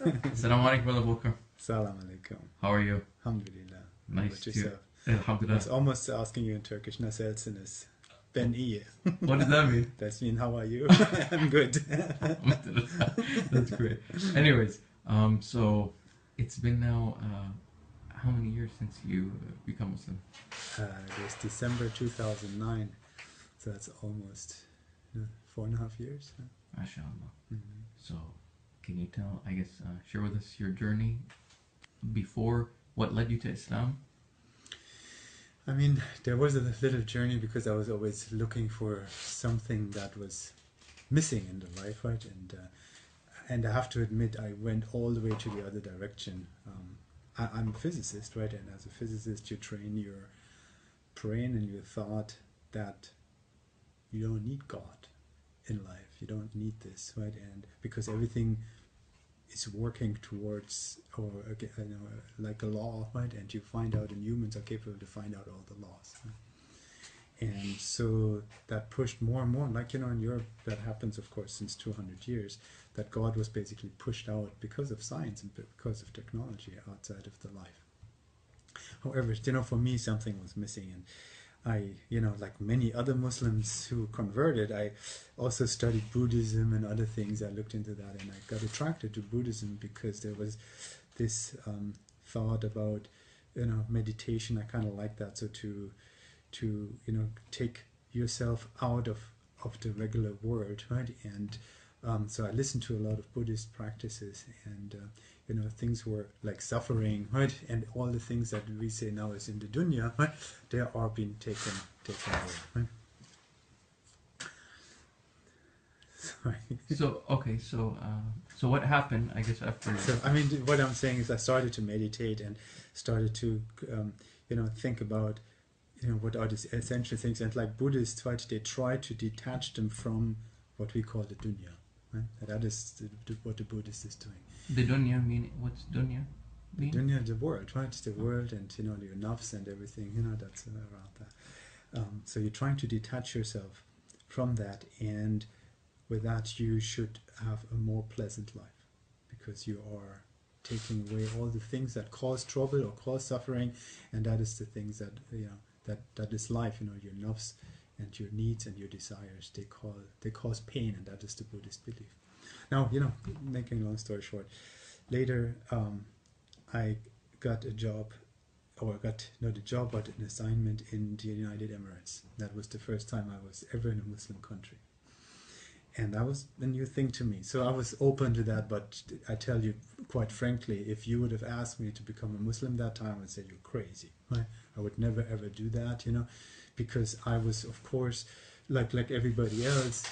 Assalamu alaikum, brother Volker. Salam alaikum. How are you? Alhamdulillah. Nice to yourself? I Alhamdulillah. was almost asking you in Turkish, nasılsınız? Ben iyi. What does that mean? That means how are you? I'm good. That's great. Anyways, so it's been now how many years since you become Muslim? It was December 2009, so that's almost 4.5 years. MashaAllah. Mm-hmm. So, can you tell, I guess, share with us your journey before, what led you to Islam? I mean, there was a little journey because I was always looking for something that was missing in the life, right? And I have to admit, I went all the way to the other direction. I'm a physicist, right? And as a physicist, you train your brain and your thought that you don't need God in life. You don't need this, right? And because everything is working towards, or like a law, right? And you find out, and humans are capable to find out all the laws. Right? And so that pushed more and more, like, in Europe, that happens, of course, since 200 years, that God was basically pushed out because of science and because of technology outside of the life. However, for me, something was missing, and I, like many other Muslims who converted, I also studied Buddhism and other things. I looked into that, and I got attracted to Buddhism because there was this thought about, meditation. I kind of like that. So to take yourself out of the regular world, right? And so I listened to a lot of Buddhist practices, and things were like suffering, right? And all the things that we say now is in the dunya, right? They are being taken away, right? Sorry. So, okay, so what happened, I guess, after... So, I mean, what I'm saying is I started to meditate and started to, think about, what are the essential things. And like Buddhists, right, they try to detach them from what we call the dunya. Right? That is what the Buddhist is doing. The dunya mean, what's dunya mean? Dunya, the world, right? The world, and your nafs and everything, that's around that. So you're trying to detach yourself from that, and with that you should have a more pleasant life, because you are taking away all the things that cause trouble or cause suffering, and that is the things that that is life. Your nafs and your needs and your desires, they cause pain, and that is the Buddhist belief. Now, making a long story short, later I got a job, or got not a job but an assignment in the United Emirates. That was the first time I was ever in a Muslim country, and that was a new thing to me. So I was open to that, but I tell you quite frankly, if you would have asked me to become a Muslim that time, I would say you're crazy, right? I would never ever do that, because I was, of course, like everybody else,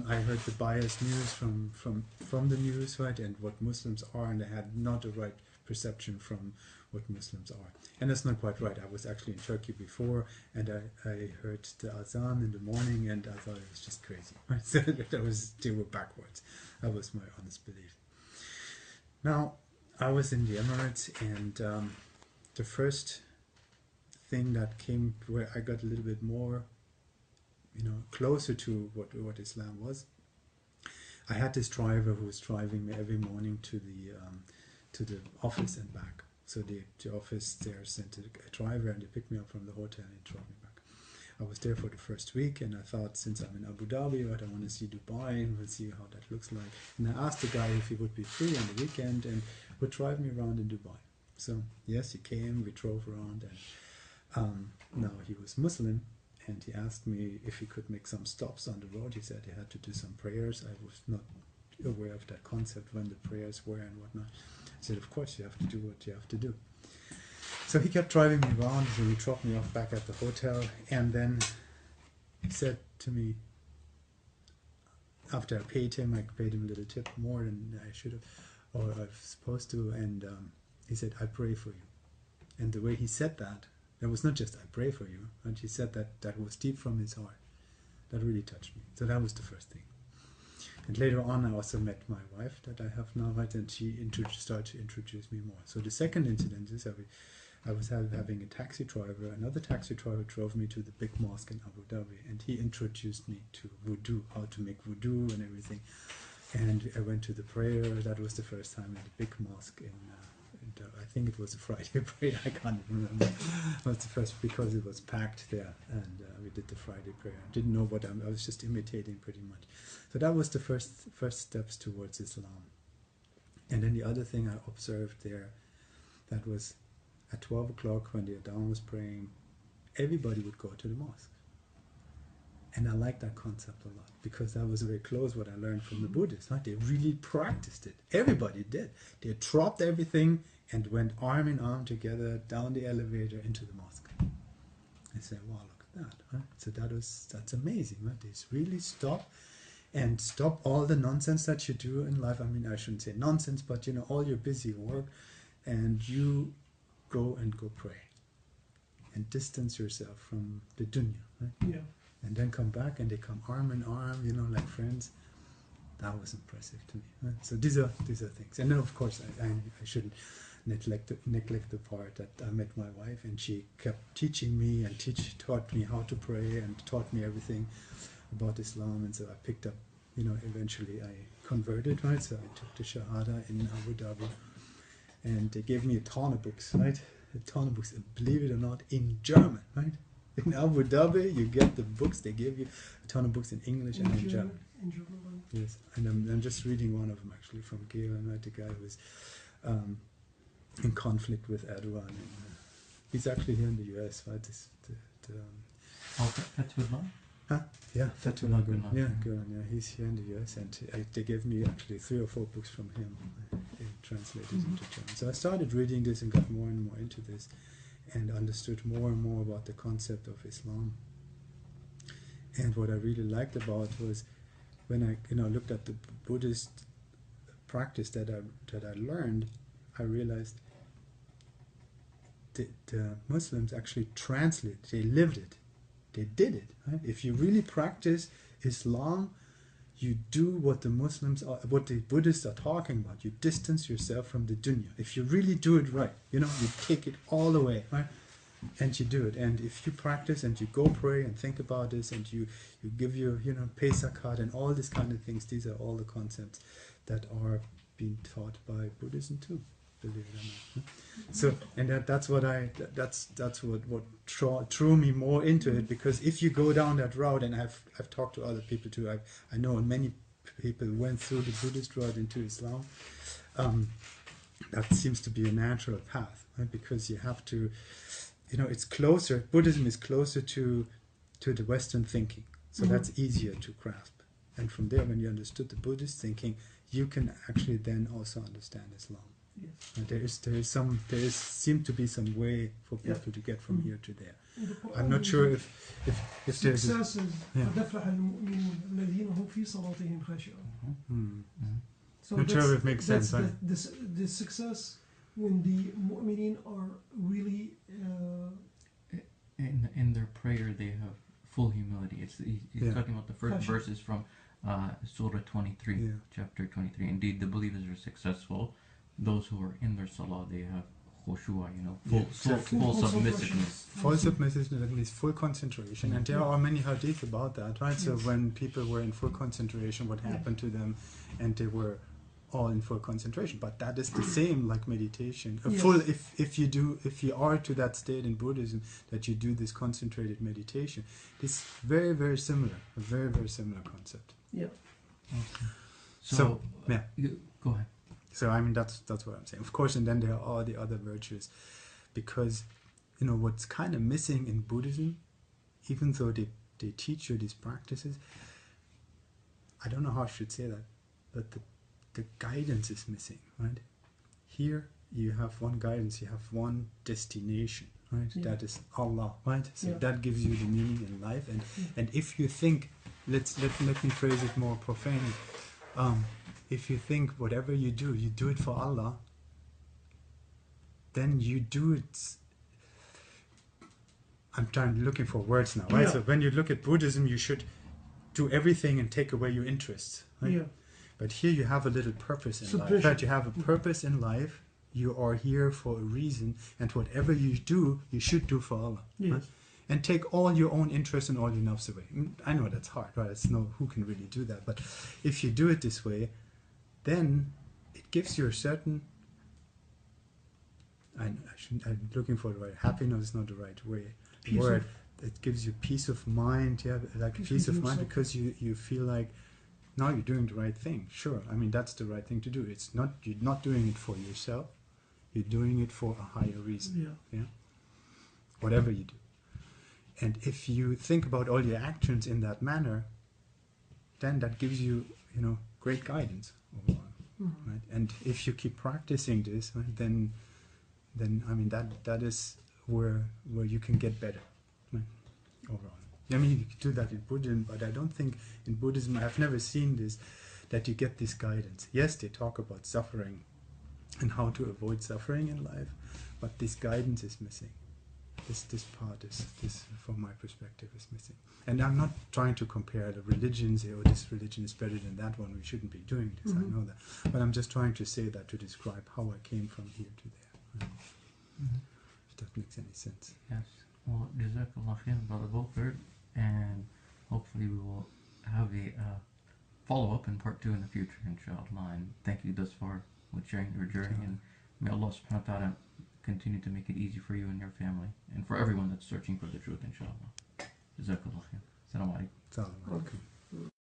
I heard the biased news from the news, right, and what Muslims are, and I had not the right perception from what Muslims are. And that's not quite right. I was actually in Turkey before, and I heard the azan in the morning, and I thought it was just crazy, right? So they were backwards. That was my honest belief. Now, I was in the Emirates, and the first thing that came where I got a little bit more closer to what Islam was, I had this driver who was driving me every morning to the office and back. So the office there sent a driver, and they picked me up from the hotel and drove me back. I was there for the first week, and I thought, since I'm in Abu Dhabi, right, I want to see Dubai and we'll see how that looks like. And I asked the guy if he would be free on the weekend and would drive me around in Dubai. So yes, he came, we drove around, and now he was Muslim, and he asked me if he could make some stops on the road. He said he had to do some prayers. I was not aware of that concept, when the prayers were and whatnot. I said, of course, you have to do what you have to do. So he kept driving me around, and he dropped me off back at the hotel, and then he said to me, after I paid him a little tip more than I should have, or I was supposed to, and he said, I pray for you. And the way he said that was not just I pray for you, and he said that was deep from his heart. That really touched me. So that was the first thing. And later on, I also met my wife that I have now, right, and she started to introduce me more. So the second incident is I was having a taxi driver. Another taxi driver drove me to the big mosque in Abu Dhabi, and he introduced me to wudu, how to make wudu and everything. And I went to the prayer. That was the first time in the big mosque in I think it was a Friday prayer. I can't even remember. It was the first because it was packed there, and we did the Friday prayer. I didn't know what I was just imitating pretty much. So that was the first steps towards Islam. And then the other thing I observed there, that was at 12 o'clock when the Adhan was praying, everybody would go to the mosque. And I like that concept a lot, because that was very close what I learned from the Buddhists. Right? They really practiced it. Everybody did. They dropped everything and went arm in arm together down the elevator into the mosque. I said, wow, look at that. Right? So that's amazing. Right? They really stop all the nonsense that you do in life. I mean, I shouldn't say nonsense, but all your busy work, and you go pray and distance yourself from the dunya. Right? Yeah. And then come back, and they come arm in arm, like friends. That was impressive to me. Right? So these are things. And then, of course, I shouldn't neglect the part that I met my wife, and she kept teaching me and taught me how to pray and taught me everything about Islam. And so I picked up, eventually I converted, right? So I took the Shahada in Abu Dhabi, and they gave me a ton of books, right? A ton of books, believe it or not, in German, right? In Abu Dhabi, you get the books. They give you a ton of books in English and in German. In German. Yes, and I'm just reading one of them actually from Gail, right? The guy who was in conflict with Erdogan. And, he's actually here in the US, right? Fethullah? Huh? Yeah, Fethullah Gulen. Gulen. Yeah, Gulen. Yeah, he's here in the US, and they gave me actually 3 or 4 books from him, translated into German. So I started reading this and got more and more into this, and understood more and more about the concept of Islam. And what I really liked about was when I looked at the Buddhist practice that I learned, I realized the Muslims actually translate, they lived it, they did it. Right? If you really practice Islam, you do what what the Buddhists are talking about. You distance yourself from the dunya. If you really do it right, you take it all away, right? And you do it. And if you practice and you go pray and think about this, and you give your, pay zakat and all these kind of things, these are all the concepts that are being taught by Buddhism too, believe it or not. So, and that's what drew me more into it, because if you go down that route, and I've talked to other people too, I know many people went through the Buddhist route into Islam. That seems to be a natural path, right? Because you have to, it's closer. Buddhism is closer to the Western thinking, so that's easier to grasp. And from there, when you understood the Buddhist thinking, you can actually then also understand Islam. Yes. There seems to be some way for people to get from here to there. I'm not sure if there's success is قد أفلح المؤمنون الذين هم في صلاتهم خاشعون. So not sure if it makes sense. Right? The success when the mu'minin are really in their prayer, they have full humility. He's talking about the first verses from Surah 23, chapter 23. Indeed, the believers are successful. Those who are in their salah, they have khushua, full submissiveness. Full submissiveness means full concentration. And there are many hadith about that, right? So when people were in full concentration, what happened to them? And they were all in full concentration. But that is the same like meditation. If you are to that state in Buddhism, that you do this concentrated meditation, it's very, very similar. A very, very similar concept. Yeah. Okay. So go ahead. So I mean that's what I'm saying. Of course, and then there are all the other virtues, because what's kind of missing in Buddhism, even though they teach you these practices, I don't know how I should say that, but the guidance is missing, right? Here you have one guidance, you have one destination, right? Yeah. That is Allah, right? So that gives you the meaning in life, and if you think, let me phrase it more profanely. If you think whatever you do it for Allah, then you do it. I'm looking for words now, right? Yeah. So when you look at Buddhism, you should do everything and take away your interests, right? Yeah. But here you have a little purpose in life. That you have a purpose in life. You are here for a reason, and whatever you do, you should do for Allah. Yes. Right? And take all your own interests and all your nafs away. I know that's hard, right? Who can really do that? But if you do it this way, then it gives you a certain, I'm looking for the right, happiness is not the right word. It gives you peace of mind, like peace of mind, because you feel like now you're doing the right thing. Sure, I mean that's the right thing to do. It's not, you're not doing it for yourself, you're doing it for a higher reason. Yeah. Whatever you do. And if you think about all your actions in that manner, then that gives you, great guidance overall. Right? And if you keep practicing this, right, then I mean that is where you can get better, right, overall. I mean, you can do that in Buddhism, but I don't think in Buddhism, I've never seen this, that you get this guidance. Yes, they talk about suffering and how to avoid suffering in life, but this guidance is missing. This part is, from my perspective, is missing. And I'm not trying to compare the religions, or this religion is better than that one, we shouldn't be doing this, I know that. But I'm just trying to say that to describe how I came from here to there. If that makes any sense. Yes. Well, Jazakallah khair, Brother Volker, and hopefully we will have a follow-up in part 2 in the future, inshallah. And thank you thus far with sharing your journey, and may Allah subhanahu wa ta'ala continue to make it easy for you and your family, and for everyone that's searching for the truth, inshallah. Jazakallah khair. Assalamu alaikum. Assalamu alaikum.